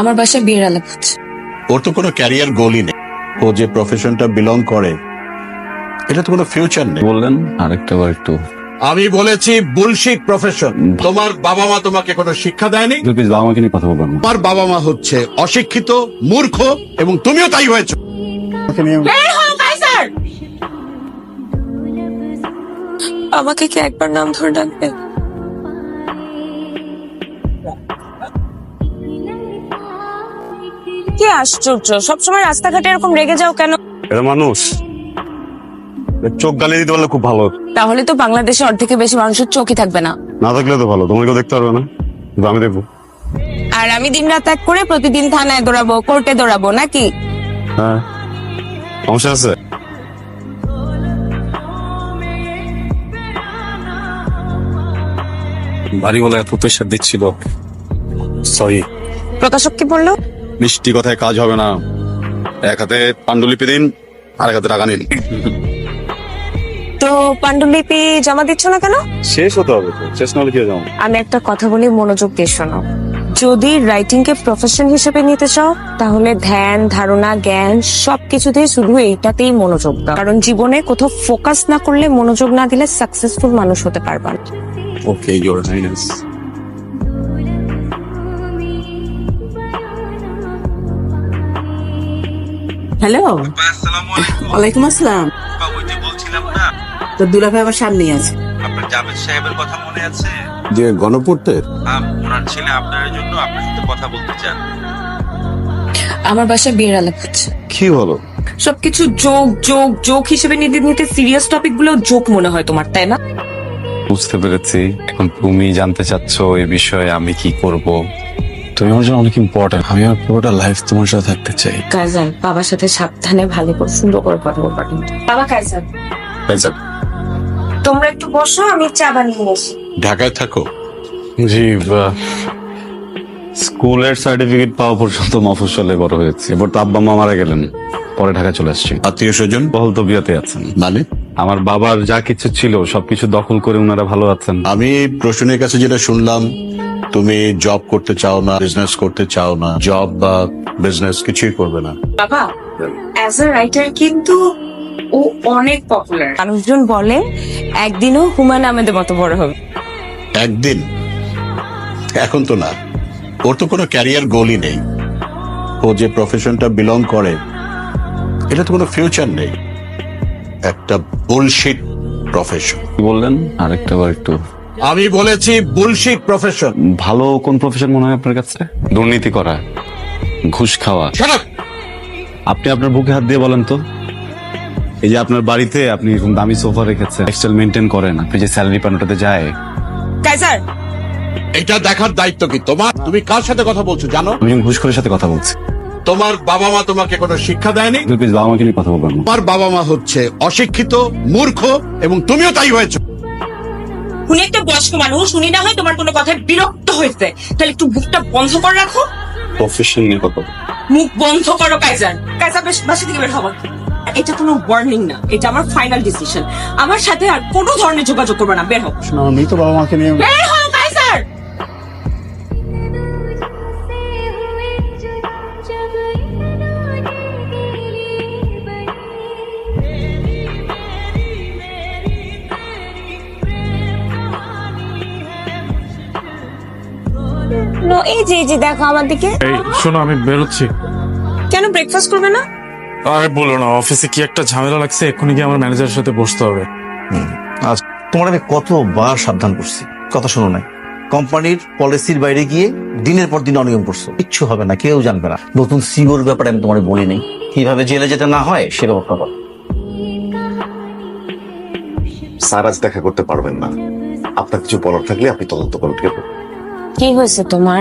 আমার বাসায় বিয়ের আলাপ হচ্ছে। ওর তো কোনো ক্যারিয়ার গোলই নেই। ও যে প্রফেশনটা বিলং করে এটা তো কোনো ফিউচার নেই। বললেন আরেকটা বার একটু। আমি বলেছি বুলশিট প্রফেশন। তোমার বাবা মা তোমাকে কোনো শিক্ষা দেয়নি। প্লিজ বাবা মাকে নিয়ে কথা বলবেন না। তোমার বাবা মা হচ্ছে অশিক্ষিত, মূর্খ এবং তুমিও তাই হয়েছো। আমাকে কি একবার নাম ধরে ডাকবে? কি আশ্চর্য, সবসময় রাস্তাঘাটে এরকম রেগে যাও কেন? এটা মানুষ, চোখ গালিয়ে দিতে পারলে খুব ভালো। তাহলে তো বাংলাদেশে অর্ধেকের বেশি মানুষের চোখই থাকবে না। না থাকলে তো ভালো, তোমাকে দেখতে পারবে না, কিন্তু আমি দেখবো। আর আমি দিন রাত এক করে প্রতিদিন থানায় দৌড়াবো, কোর্টে দৌড়াবো নাকি? হ্যাঁ, সমস্যা আছে? বাড়িওয়ালা এত প্রেশার দিচ্ছিল, সরি। প্রকাশক কি বললো? মিষ্টি কথায় কাজ হবে না, এক হাতে পাণ্ডুলিপি দিন আর এক হাতে টাকা নিন। তো পাণ্ডুলিপি জমা দিচ্ছ না কেন? শেষ হতে হবে তো, শেষ না হলে কি যাও। আমি একটা কথা বলি, মনোযোগ দিয়ে শোনো। যদি রাইটিং কে প্রফেশন হিসেবে নিতে চাও তাহলে ধ্যান ধারণা জ্ঞান সবকিছুতেই শুধু এইটাতেই মনোযোগ দাও, কারণ জীবনে কোথাও ফোকাস না করলে, মনোযোগ না দিলে সাকসেসফুল মানুষ হতে পারবা না। ওকে, ইওর হাইনেস। হ্যালো, ওয়ালাইকুম আসসালাম। ওই যে বলছিলাম না, তো দুলাভাই আমার সামনেই আছে। আপনার জাভেদ সাহেবের কথা মনে আছে? যে গণপূর্তের ওনার ছেলে আপনার জন্য আপনার সাথে কথা বলতে চান। আমার বাসায় বিয়ের আলাপ হচ্ছে। কি বলো? সবকিছু জোক জোক জোক হিসেবে নিতে নিতে সিরিয়াস টপিক গুলো জোক মনে হয় তোমার, তাই না? বুঝতে পেরেছি। এখন তুমি জানতে চাচ্ছ এই বিষয়ে আমি কি করব। তুমি আমার জন্য অনেক ইম্পর্টেন্ট। আমি আমার পুরোটা লাইফ তোমার সাথে থাকতে চাই। কাইজান, বাবার সাথে সাবধানে ভালো করে সুন্দর করে কথা বলবা কিন্তু। বাবা কাইজান, তোমরা একটু বসো, আমি চা বানিয়ে নিয়ে আসি। ঢাকায় থাকো? জি, স্কুলের সার্টিফিকেট পাওয়া পর্যন্ত মফস্বলে বড় হয়েছে। এবার তো আব্বা মা মারা গেলেন, পরে ঢাকা চলে আসছি। আত্মীয় স্বজন বহল তো বিয়াতে আছেন। মানে আমার বাবার যা কিছু ছিল সবকিছু দখল করে ওনারা ভালো আছেন। আমি প্রশ্নের কাছে যেটা শুনলাম, তুমি জব করতে চাও না, বিজনেস করতে চাও না। জব বা বিজনেস কিছুই করবে না। বাবা অ্যাজ আ রাইটার কিন্তু ও অনেক পপুলার। মানুষজন বলে একদিনও হুমায়ুন আহমেদের মতো বড় হবে। একদিন? এখন তো না। ওর তো কোনো ক্যারিয়ার গোলই নেই। ও যে প্রফেশনটা বিলং করে এটা তো কোনো ফিউচার নেই। একটা বুলশিট প্রফেশন। বললেন আরেকটা বার একটু। আমি বলেছি বুলশিট প্রফেশন। ভালো কোন প্রফেশন মনে হয় আপনার কাছে? দুর্নীতি করা, ঘুষ খাওয়া। Shut up! আপনি আপনার বুকে হাত দিয়ে বলেন তো, এই যে আপনার বাড়িতে আপনি এরকম দামি সোফা রেখেছেন, লাইফস্টাইল মেনটেন করেন, আপনি যে স্যালারি পান ওটাতে যায়? কাইজার, এটা দেখার দায়িত্ব কি তোমার? তুমি কার সাথে কথা বলছো জানো? আমি যখন ঘুষখোরের সাথে কথা বলছি। তোমার বাবা মা তোমাকে কোনো শিক্ষা দেয়নি। প্লিজ বাবা মাকে নিয়ে কথা বলবেন না। তোমার বাবা মা হচ্ছে অশিক্ষিত, মূর্খ এবং তুমিও তাই হয়েছো। উনি একটা বয়স্ক মানুষ, উনি না হয় তোমার কোনো কথায় বিরক্ত হয়েছে, তাহলে একটু মুখটা বন্ধ করে রাখো। প্রফেশন নিয়ে কথা বলবো। মুখ বন্ধ করো কাইজার। কাইজার বেশ বাসা থেকে বের হবো। এটা কোনো ওয়ার্নিং না, এটা আমার ফাইনাল ডিসিশন। আমার সাথে আর কোনো ধরনের যোগাযোগ করবে না, বের হও। আমি তো বাবা মাকে নিয়ে বের হও কাইজার। এই যে দেখো আমার দিকে। এই শোনো, আমি বেরোচ্ছি। কেন ব্রেকফাস্ট করবে না? আর বলো না, অফিসে কি একটা ঝামেলা লাগছে, এক্ষুনি গিয়ে আমার ম্যানেজারের সাথে বসতে হবে। আজ তোমার আমি কতবার সাবধান করছি, কথা শোনো নাই। কোম্পানির পলিসির বাইরে গিয়ে দিনের পর দিন অনিয়ম করছো, কিচ্ছু হবে না, কেউ জানবে না। নতুন সিওর ব্যাপারে আমি তোমার বলি নাই, কিভাবে জেলে যেতে না হয় সে ব্যবস্থা করো। স্যার আজ দেখা করতে পারবেন না। আপনার কিছু বলার থাকলে আপনি তদন্ত করুন। কি হয়েছে তোমার?